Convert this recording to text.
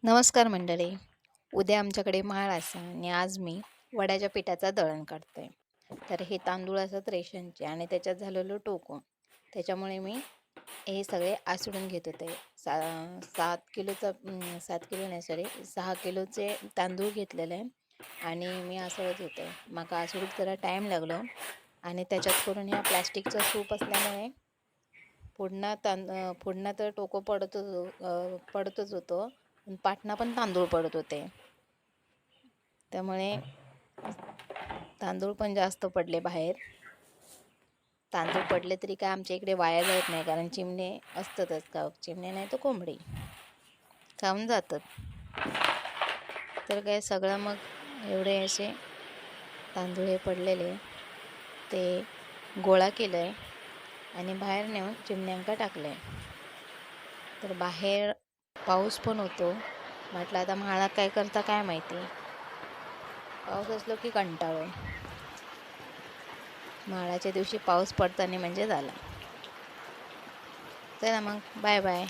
नमस्कार मंडळी. उद्या आमच्याकडे माळ असा आणि आज मी वड्याच्या पिठाचा दळण काढते. तर हे तांदूळ असत रेशनचे आणि त्याच्यात झालेलं टोकून त्याच्यामुळे मी हे सगळे आसडून घेत होते. 7 किलो नाही, सॉरी, 6 किलोचे तांदूळ घेतलेले आहे आणि मी आसळत होते. माका आसडूक जरा टाईम लागलो आणि त्याच्यात करून ह्या प्लॅस्टिकचा सूप असल्यामुळे पुढनं तर टोको पडतच होतो, पाटणा पण तांदूळ पडत होते. त्यामुळे तांदूळ पण जास्त पडले बाहेर. तांदूळ पडले तरी काय आमच्या इकडे वाया जात नाही, कारण चिमणे असतातच. का चिमणे नाही तर कोंबडी खाऊन जातात. तर काय सगळं मग एवढे असे तांदूळ हे पडलेले ते गोळा केलं आहे आणि बाहेर नेऊन चिमण्यांका टाकलं आहे. तर बाहेर पाऊस पण होतो. म्हटलं आता म्हाळा काय करता काय माहिती. पाऊस असलो की कंटाळो. म्हाळाच्या दिवशी पाऊस पडताना म्हणजे झाला. चला मग, बाय बाय.